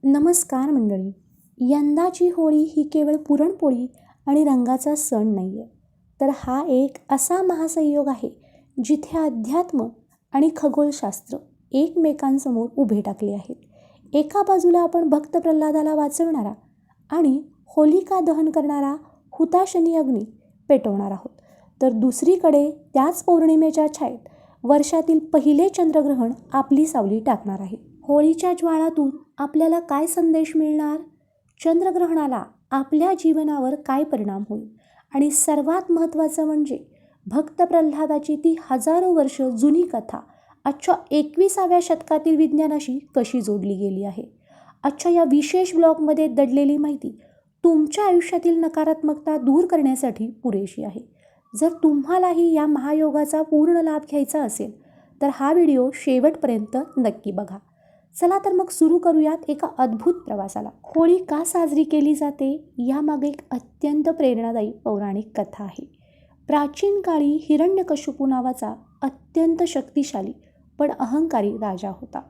नमस्कार मंडळी. यंदाची होळी ही केवळ पुरणपोळी आणि रंगाचा सण नाही आहे, तर हा एक असा महासंयोग आहे जिथे अध्यात्म आणि खगोलशास्त्र एकमेकांसमोर उभे टाकले आहेत. एका बाजूला आपण भक्त प्रल्हादाला वाचवणारा आणि होलिका दहन करणारा हुताशनी अग्नी पेटवणार आहोत, तर दुसरीकडे त्याच पौर्णिमेच्या छायेत वर्षातील पहिले चंद्रग्रहण आपली सावली टाकणार आहे. होळीच्या ज्वाळातून आपल्याला काय संदेश मिळणार? चंद्रग्रहणाला आपल्या जीवनावर काय परिणाम होईल? आणि सर्वात महत्त्वाचं म्हणजे भक्त प्रल्हादाची ती हजारो वर्ष जुनी कथा आजच्या 21व्या शतकातील विज्ञानाशी कशी जोडली गेली आहे. आजच्या या विशेष ब्लॉगमध्ये दडलेली माहिती तुमच्या आयुष्यातील नकारात्मकता दूर करण्यासाठी पुरेशी आहे. जर तुम्हालाही या महायोगाचा पूर्ण लाभ घ्यायचा असेल तर हा व्हिडिओ शेवटपर्यंत नक्की बघा. चला तर मग सुरू करूयात एका अद्भुत प्रवासाला. होळी का साजरी केली जाते यामागे एक अत्यंत प्रेरणादायी पौराणिक कथा आहे. प्राचीन काळी हिरण्यकशिपू नावाचा अत्यंत शक्तिशाली पण अहंकारी राजा होता.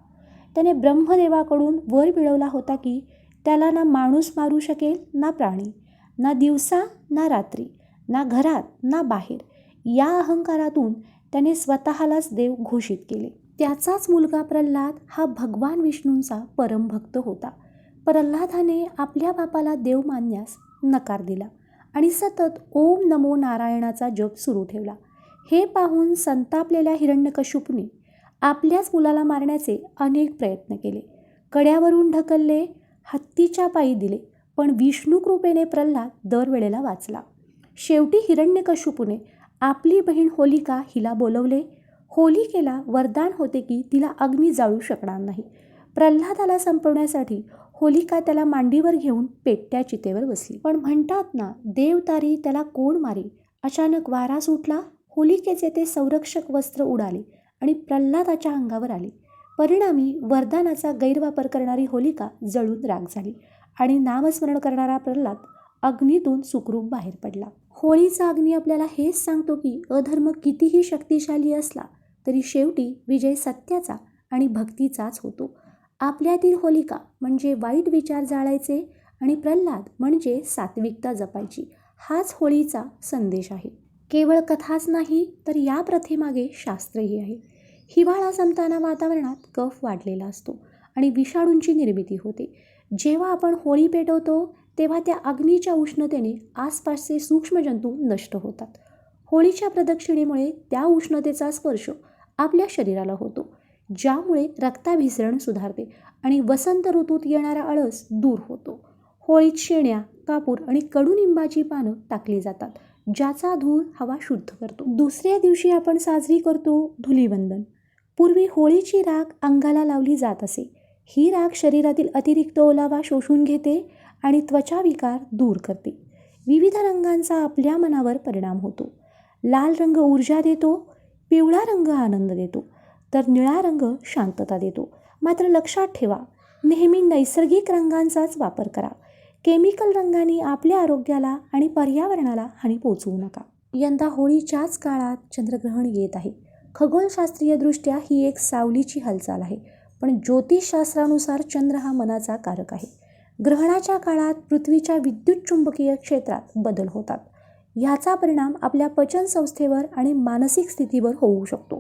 त्याने ब्रह्मदेवाकडून वर मिळवला होता की त्याला ना माणूस मारू शकेल ना प्राणी, ना दिवसा ना रात्री, ना घरात ना बाहेर. या अहंकारातून त्याने स्वतःलाच देव घोषित केले. त्याचाच मुलगा प्रल्हाद हा भगवान विष्णूंचा परमभक्त होता. प्रल्हादाने आपल्या बापाला देव मानण्यास नकार दिला आणि सतत ओम नमो नारायणाचा जप सुरू ठेवला. हे पाहून संतापलेल्या हिरण्यकशिपूने आपल्याच मुलाला मारण्याचे अनेक प्रयत्न केले. कड्यावरून ढकलले, हत्तीच्या पायी दिले, पण विष्णू कृपेने प्रल्हाद दरवेळेला वाचला. शेवटी हिरण्यकशिपूने आपली बहीण होलिका हिला बोलवले. होलिकेला वरदान होते की तिला अग्नी जाळू शकणार नाही. प्रल्हादाला संपवण्यासाठी होलिका त्याला मांडीवर घेऊन पेटत्या चितेवर बसली. पण म्हणतात ना, देव तारी त्याला कोण मारी. अचानक वारा सुटला, होलिकेचे ते संरक्षक वस्त्र उडाले आणि प्रल्हादाच्या अंगावर आले. परिणामी वरदानाचा गैरवापर करणारी होलिका जळून राख झाली आणि नामस्मरण करणारा प्रल्हाद अग्नीतून सुखरूप बाहेर पडला. होळीचा अग्नी आपल्याला हेच सांगतो की अधर्म कितीही शक्तिशाली असला तरी शेवटी विजय सत्याचा आणि भक्तीचाच होतो. आपल्यातील होलिका म्हणजे वाईट विचार जाळायचे आणि प्रल्हाद म्हणजे सात्विकता जपायची. हाच होळीचा संदेश आहे. केवळ कथाच नाही तर या प्रथेमागे शास्त्रही आहे. हिवाळा संपताना वातावरणात कफ वाढलेला असतो आणि विषाणूंची निर्मिती होते. जेव्हा आपण होळी पेटवतो तेव्हा त्या अग्नीच्या उष्णतेने आसपासचे सूक्ष्मजंतू नष्ट होतात. होळीच्या प्रदक्षिणेमुळे त्या उष्णतेचा स्पर्श आपल्या शरीराला होतो, ज्यामुळे रक्ताभिसरण सुधारते आणि वसंत ऋतूत येणारा आळस दूर होतो. होळीत शेण्या, कापूर आणि कडुनिंबाची पानं टाकली जातात, ज्याचा धूर हवा शुद्ध करतो. दुसऱ्या दिवशी आपण साजरी करतो धुलीवंदन. पूर्वी होळीची राख अंगाला लावली जात असे. ही राख शरीरातील अतिरिक्त ओलावा शोषून घेते आणि त्वचा विकार दूर करते. विविध रंगांचा आपल्या मनावर परिणाम होतो. लाल रंग ऊर्जा देतो, पिवळा रंग आनंद देतो, तर निळा रंग शांतता देतो. मात्र लक्षात ठेवा, नेहमी नैसर्गिक रंगांचाच वापर करा. केमिकल रंगांनी आपल्या आरोग्याला आणि पर्यावरणाला हानी पोचवू नका. यंदा होळीच्याच काळात चंद्रग्रहण येत आहे. खगोलशास्त्रीयदृष्ट्या ही एक सावलीची हालचाल आहे, पण ज्योतिषशास्त्रानुसार चंद्र हा मनाचा कारक आहे. ग्रहणाच्या काळात पृथ्वीच्या विद्युत चुंबकीय क्षेत्रात बदल होतात. ह्याचा परिणाम आपल्या पचनसंस्थेवर आणि मानसिक स्थितीवर होऊ शकतो.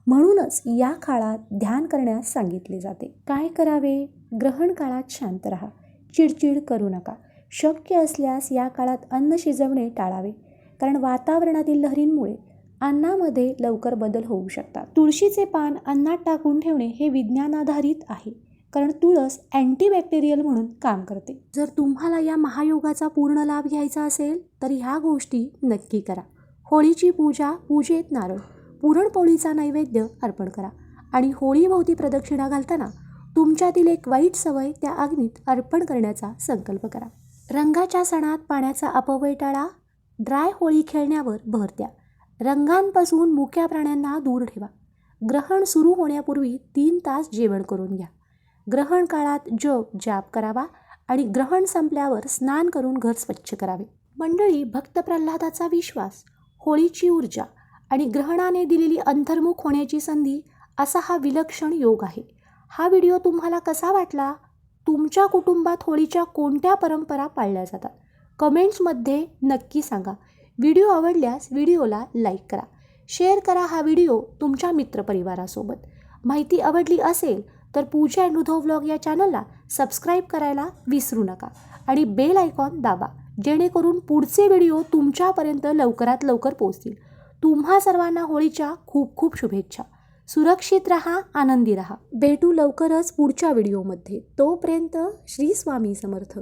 म्हणूनच या काळात ध्यान करण्यास सांगितले जाते. काय करावे? ग्रहण काळात शांत राहा, चिडचिड करू नका. शक्य असल्यास या काळात अन्न शिजवणे टाळावे, कारण वातावरणातील लहरींमुळे अन्नामध्ये लवकर बदल होऊ शकतात. तुळशीचे पान अन्नात टाकून ठेवणे हे विज्ञानाधारित आहे, कारण तुळस अँटीबॅक्टेरियल म्हणून काम करते. जर तुम्हाला या महायोगाचा पूर्ण लाभ घ्यायचा असेल तर ह्या गोष्टी नक्की करा. होळीची पूजा, पूजेत नारळ, पुरणपोळीचा नैवेद्य अर्पण करा आणि होळीभोवती प्रदक्षिणा घालताना तुमच्यातील एक वाईट सवय त्या अग्नीत अर्पण करण्याचा संकल्प करा. रंगाच्या सणात पाण्याचा अपव्यय टाळा. ड्राय होळी खेळण्यावर भर द्या. रंगांपासून मुक्या प्राण्यांना दूर ठेवा. ग्रहण सुरू होण्यापूर्वी 3 तास जेवण करून घ्या. ग्रहण काळात जप जाप करावा आणि ग्रहण संपल्यावर स्नान करून घर स्वच्छ करावे. मंडळी, भक्त प्रल्हादाचा विश्वास, होळीची ऊर्जा आणि ग्रहणाने दिलेली अंतर्मुख होण्याची संधी असा हा विलक्षण योग आहे. हा व्हिडिओ तुम्हाला कसा वाटला? तुमच्या कुटुंबात होळीच्या कोणत्या परंपरा पाळल्या जातात? कमेंट्समध्ये नक्की सांगा. व्हिडिओ आवडल्यास व्हिडिओला लाईक करा. शेअर करा हा व्हिडिओ तुमच्या मित्रपरिवारासोबत. माहिती आवडली असेल तर पूजा अँड उद्धव व्लॉग या चॅनलला सबस्क्राईब करायला विसरू नका आणि बेल आयकॉन दाबा, जेणेकरून पुढचे व्हिडिओ तुमच्यापर्यंत लवकरात लवकर पोहोचतील. तुम्हा सर्वांना होळीच्या खूप खूप शुभेच्छा. सुरक्षित राहा, आनंदी राहा. भेटू लवकरच पुढच्या व्हिडिओमध्ये. तोपर्यंत श्री स्वामी समर्थ.